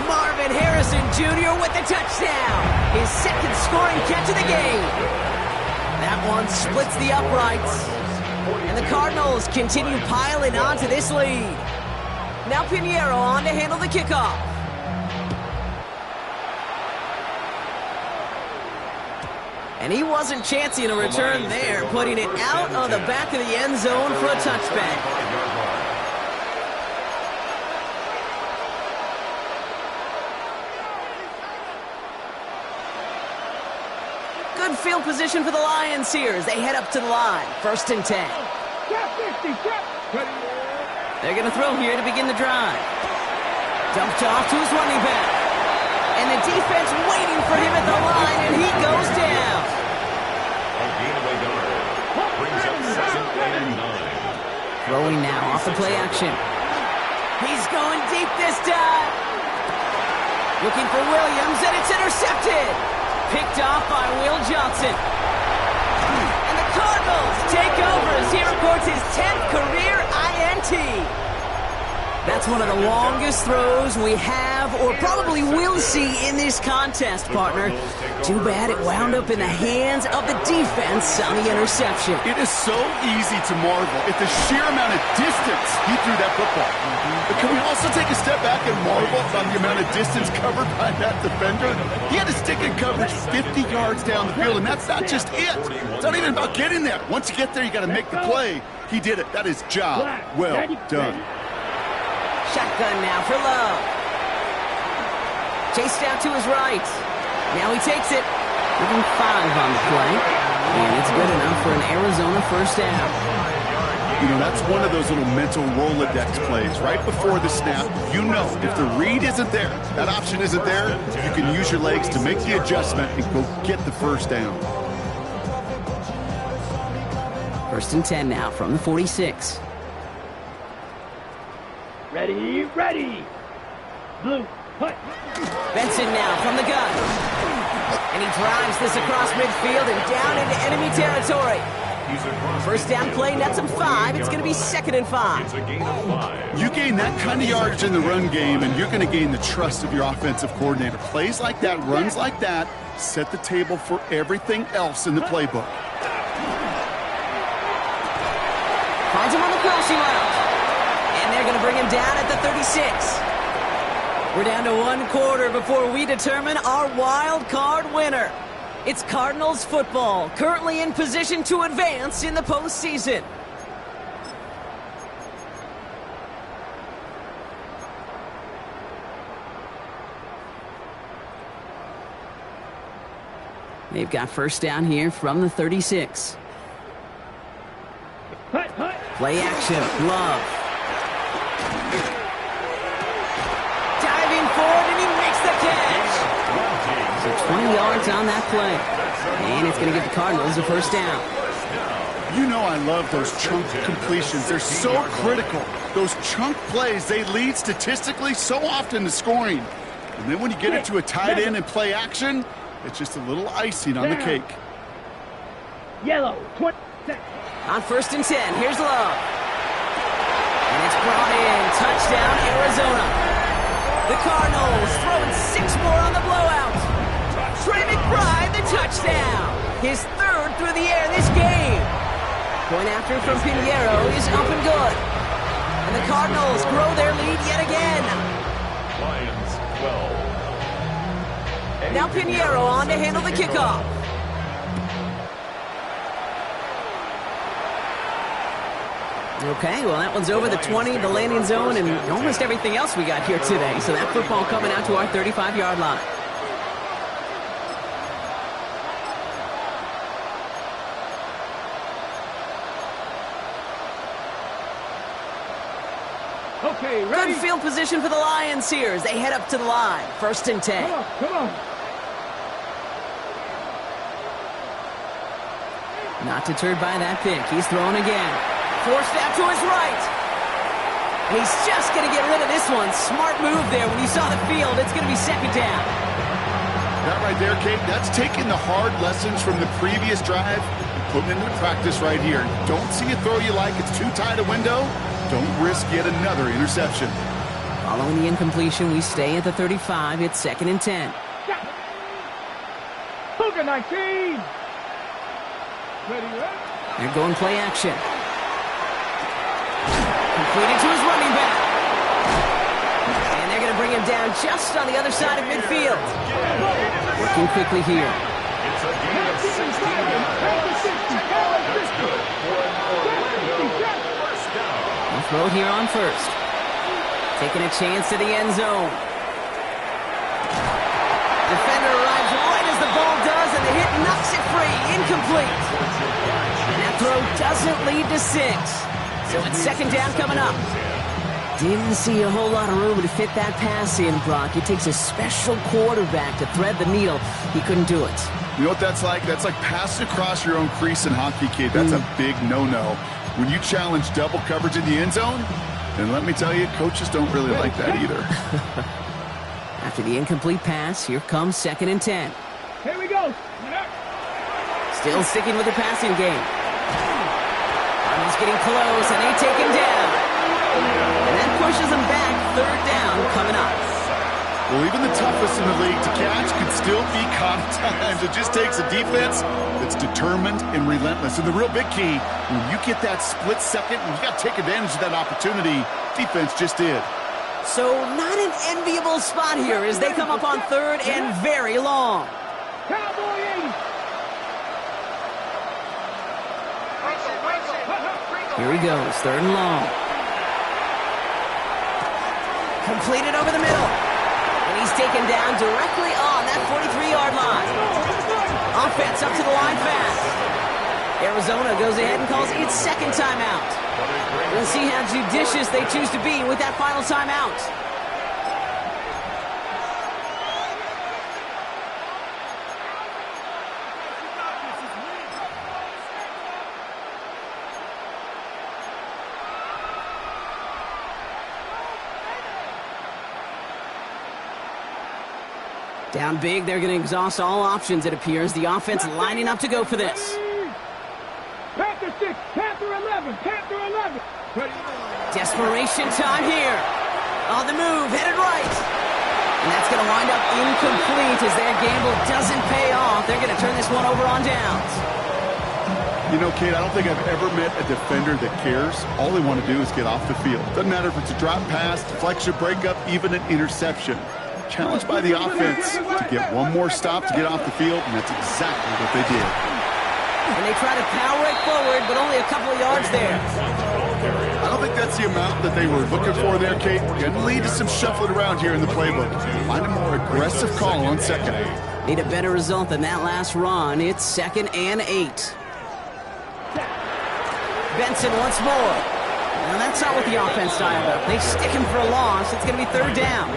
Marvin Harrison Jr. with the touchdown. His second scoring catch of the game. That one splits the uprights. And the Cardinals continue piling onto this lead. Now Pinheiro on to handle the kickoff. And he wasn't chancing a return there, putting it out of the back of the end zone for a touchback. Good field position for the Lions here as they head up to the line. First and 10. They're going to throw here to begin the drive. Dumped off to his running back. And the defense waiting for him at the line, and he goes down. A gain of a yard. Brings up second and 9. Throwing now off the play action. He's going deep this time. Looking for Williams, and it's intercepted. Picked off by Will Johnson. And the Cardinals take over as he records his 10th career INT. That's one of the longest throws we have or probably will see in this contest, partner. Too bad it wound up in the hands of the defense on the interception. It is so easy to marvel at the sheer amount of distance he threw that football. But can we also take a step back and marvel on the amount of distance covered by that defender? He had to stick in coverage 50 yards down the field, and that's not just it. It's not even about getting there. Once you get there, you got to make the play. He did it. That is job well done. Shotgun now for Love. Chased out to his right. Now he takes it. Giving 5 on the play. And it's good enough for an Arizona first down. You know, that's one of those little mental Rolodex plays. Right before the snap, you know if the read isn't there, that option isn't there, you can use your legs to make the adjustment and go get the first down. First and 10 now from the 46. Ready, ready. Blue, hut. Benson now from the gun. And he drives this across midfield and down into enemy territory. He's across First down play, nets him 5. It's going to be 2nd and 5. It's a gain of 5. You gain that kind of yardage in the run game, and you're going to gain the trust of your offensive coordinator. Plays like that, runs like that, set the table for everything else in the playbook. Finds him on the crossing route. And they're going to bring him down at the 36. We're down to 1 quarter before we determine our wild card winner. It's Cardinals football, currently in position to advance in the postseason. They've got first down here from the 36. Play action, Love. Diving forward, and he makes the catch. So 20 yards on that play. And it's going to give the Cardinals a first down. You know I love those chunk completions. They're so critical. Those chunk plays, they lead statistically so often to scoring. And then when you get it to a tight end and play action, it's just a little icing on the cake. Yellow, 20. On 1st and 10, here's Love. And it's brought in. Touchdown, Arizona. The Cardinals throwing 6 more on the blowout. Trey McBride, the touchdown. His 3rd through the air this game. Point after from Pinheiro is up and good. And the Cardinals grow their lead yet again. Lions 12. Now Pinheiro on to handle the kickoff. Okay, well, that one's over the 20, the landing zone, and almost everything else we got here today. So that football coming out to our 35-yard line. Okay, ready? Good field position for the Lions here as they head up to the line. 1st and 10. Come on. Not deterred by that pick. He's throwing again. Forced out to his right. And he's just going to get rid of this one. Smart move there. When you saw the field, it's going to be 2nd down. That right there, Kate, that's taking the hard lessons from the previous drive and putting into practice right here. Don't see a throw you like. It's too tight a window. Don't risk yet another interception. Following the incompletion, we stay at the 35. It's 2nd and 10. Cougar 19. Ready? They're going play action. Completed to his running back. And they're going to bring him down just on the other side of midfield. Working quickly here. It's a gain of 16 yards. That's good for an Orlando first down. He'll throw it here on 1st. Taking a chance to the end zone. Defender arrives right as the ball does, and the hit knocks it free. Incomplete. And that throw doesn't lead to 6. So it's 2nd down coming up. Didn't see a whole lot of room to fit that pass in, Brock. It takes a special quarterback to thread the needle. He couldn't do it. You know what that's like? That's like passing across your own crease in hockey, kid. That's a big no-no. When you challenge double coverage in the end zone, then let me tell you, coaches don't really like that either. After the incomplete pass, here comes 2nd and 10. Here we go. Still sticking with the passing game. Cardinals getting close, and they take him down. And that pushes him back. 3rd down coming up. Well, even the toughest in the league to catch could still be caught at times. It just takes a defense that's determined and relentless. And the real big key, when you get that split second, and you got to take advantage of that opportunity, defense just did. So not an enviable spot here as they come up on 3rd and very long. Cowboy 80. Here he goes, 3rd and long. Completed over the middle. And he's taken down directly on that 43-yard line. Offense up to the line fast. Arizona goes ahead and calls its 2nd timeout. We'll see how judicious they choose to be with that final timeout. Down big, they're going to exhaust all options, it appears. The offense lining up to go for this. Packers 6, Panther 11, Panther 11. Desperation time here. On the move, headed right. And that's going to wind up incomplete as their gamble doesn't pay off. They're going to turn this one over on downs. You know, Kate, I don't think I've ever met a defender that cares. All they want to do is get off the field. Doesn't matter if it's a drop pass, deflection, breakup, even an interception. Challenged by the offense to get one more stop to get off the field, and that's exactly what they did. And they try to power it forward, but only a couple of yards there. I don't think that's the amount that they were looking for there, Kate. Going to lead to some shuffling around here in the playbook. Find a more aggressive call on second. Need a better result than that last run. It's 2nd and 8. Benson once more. Now that's not what the offense dialed up. They stick him for a loss. It's going to be 3rd down.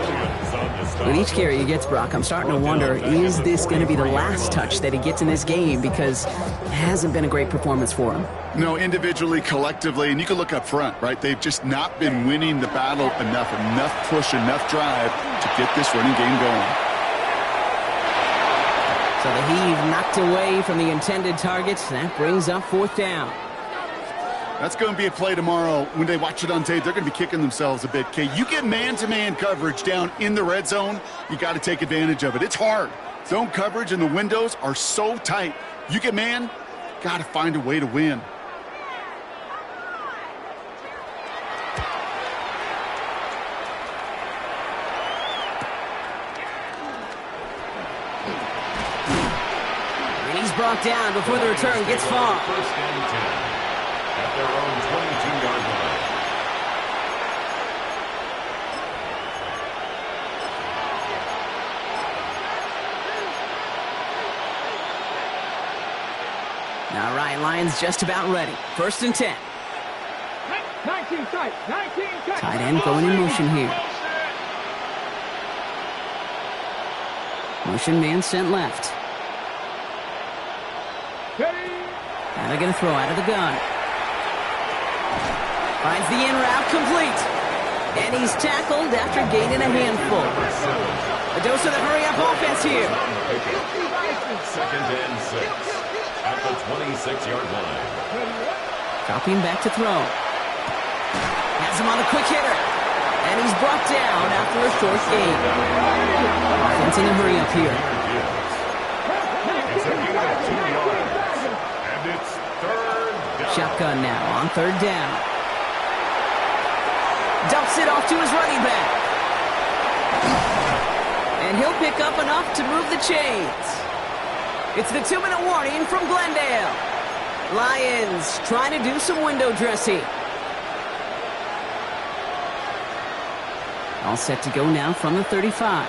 With each carry he gets, Brock, I'm starting to wonder, is this going to be the last touch that he gets in this game? Because it hasn't been a great performance for him. No, individually, collectively, and you can look up front, right? They've just not been winning the battle enough push, enough drive to get this running game going. So the heave knocked away from the intended target. That brings up 4th down. That's going to be a play tomorrow. When they watch it on tape, they're going to be kicking themselves a bit. Kate, you get man-to-man coverage down in the red zone, you got to take advantage of it. It's hard. Zone coverage and the windows are so tight. You get man, got to find a way to win. And he's brought down before the return gets far. 1st and 10. At their own 22-yard line. All right, Lions just about ready. 1st and 10. 19 tight, 19 tight. Tight end going in motion here. Motion man sent left. Now they're going to throw out of the gun. Finds the in route complete. And he's tackled after gaining a handful. A dose of the hurry-up offense here. 2nd and 6. At the 26-yard line. Dropping back to throw. Has him on the quick hitter. And he's brought down after a short gain. Offense in a hurry-up here. It's a gain of 2 yards. And it's 3rd down. Shotgun now on 3rd down. Dumps it off to his running back. And he'll pick up enough to move the chains. It's the 2-minute warning from Glendale. Lions trying to do some window dressing. All set to go now from the 35.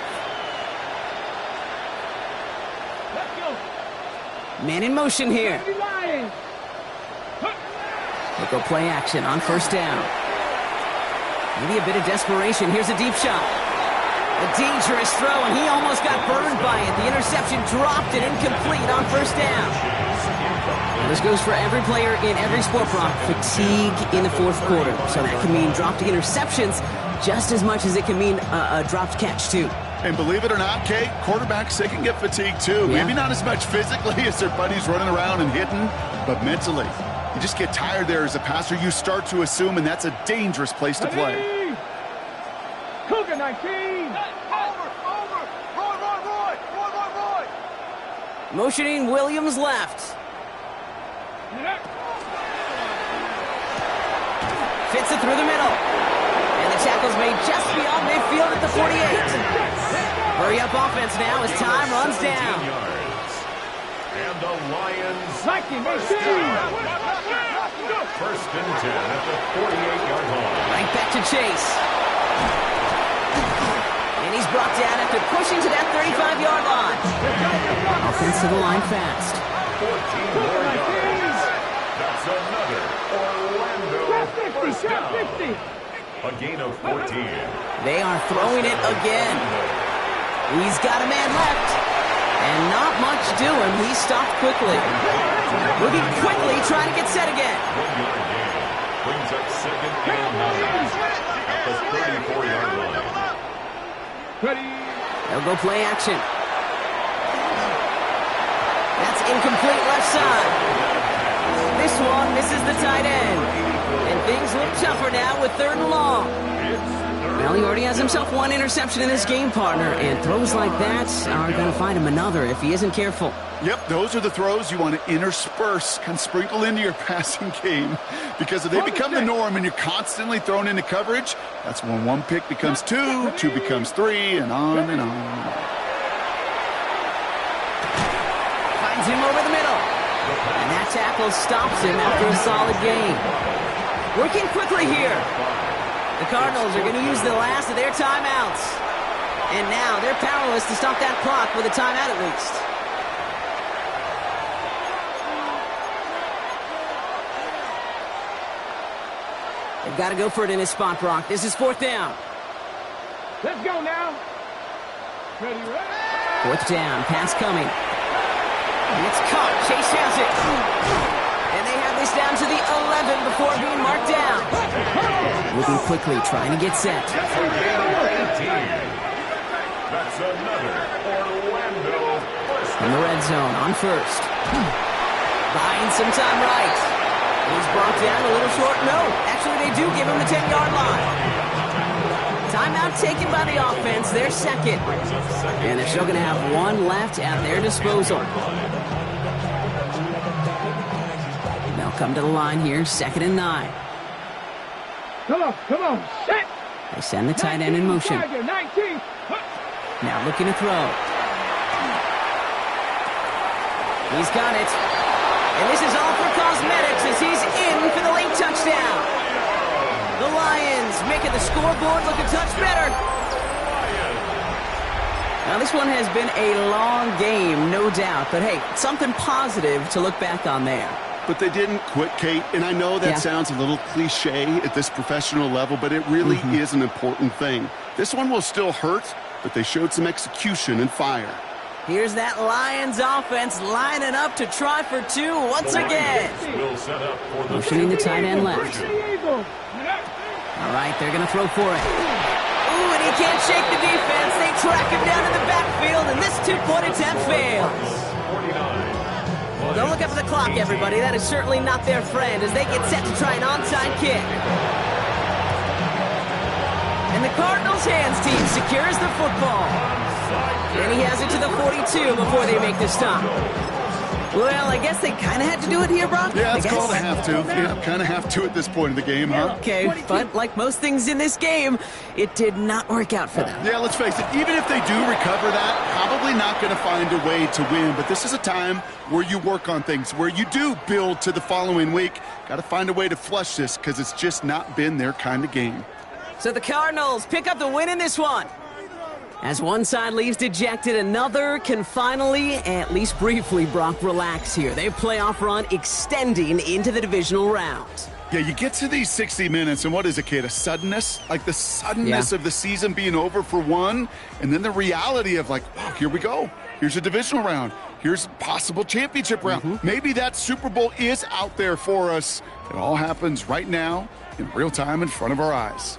Let's go. Man in motion here. Lions. They'll go play action on 1st down. Maybe a bit of desperation. Here's a deep shot. A dangerous throw, and he almost got burned by it. The interception dropped and incomplete on 1st down. This goes for every player in every sport, Brock. Fatigue in the 4th quarter. So that can mean dropped interceptions just as much as it can mean a dropped catch, too. And believe it or not, Kate, quarterbacks, they can get fatigued, too. Yeah. Maybe not as much physically as their buddies running around and hitting, but mentally. You just get tired there as a passer. You start to assume, and that's a dangerous place to play. Cougar 19. Motioning Williams left. Fits it through the middle. And the tackle's made just beyond midfield at the 48. Hurry up offense now as time runs down. And the Lions 19, 1st and 10 at the 48-yard line. Right back to Chase. And he's brought down after pushing to that 35-yard line. Offense to the line fast. 14 more yards. That's another Orlando 1st down. A gain of 14. They are throwing it again. He's got a man left. And not much doing. He stopped quickly. Moving quickly, trying to get set again. 1-yard gain. Brings up 2nd and 9 at the 34-yard line. They'll go play action. That's incomplete left side. this one misses the tight end. And things look tougher now with 3rd and long. Well, he already has himself 1 interception in this game, partner, and throws like that are going to find him another if he isn't careful. Yep, those are the throws you want to intersperse, kind of sprinkle into your passing game, because if they become the norm and you're constantly thrown into coverage, that's when 1 pick becomes 2, 2 becomes 3, and on and on and on. Finds him over the middle, and that tackle stops him after a solid gain. Working quickly here. The Cardinals are going to use the last of their timeouts. And now they're powerless to stop that clock with a timeout at least. They've got to go for it in this spot, Brock. This is 4th down. Let's go now. Ready, ready. 4th down, pass coming. And it's caught. Chase has it. And they have this down to the 11 before being marked down. Moving quickly, trying to get set. That's another Orlando first. In the red zone on 1st. Buying some time right. He's brought down a little short. No, actually they do give him the 10-yard line. Timeout taken by the offense, their 2nd. And they're still going to have 1 left at their disposal. They'll come to the line here, 2nd and 9. Come on, set. They send the tight end in motion. 19. Now looking to throw. He's got it. And this is all for cosmetics as he's in for the late touchdown. The Lions making the scoreboard look a touch better. Now this one has been a long game, no doubt. But hey, something positive to look back on there. But they didn't quit, Kate, and I know that sounds a little cliche at this professional level, but it really is an important thing. This one will still hurt, but they showed some execution and fire. Here's that Lions offense lining up to try for 2 once again. Motioning the tight end left. All right, they're going to throw for it. Ooh, and he can't shake the defense. They track him down in the backfield, and this 2-point attempt fails. Don't look up at the clock, everybody. That is certainly not their friend as they get set to try an onside kick. And the Cardinals' hands team secures the football. And he has it to the 42 before they make the stop. Well, I guess they kind of had to do it here, Brock. Yeah, it's called a have to. Yeah, kind of have to at this point in the game, huh? Okay, but like most things in this game, it did not work out for them. Yeah, let's face it, even if they do recover that, probably not going to find a way to win. But this is a time where you work on things, where you do build to the following week. Got to find a way to flush this because it's just not been their kind of game. So the Cardinals pick up the win in this one. As one side leaves dejected, another can finally, at least briefly, Brock, relax here. Their playoff run extending into the divisional round. Yeah, you get to these 60 minutes, and what is it, Kate? A suddenness? Like the suddenness of the season being over for one, and then the reality of like, wow, here we go. Here's a divisional round. Here's a possible championship round. Maybe that Super Bowl is out there for us. It all happens right now in real time in front of our eyes.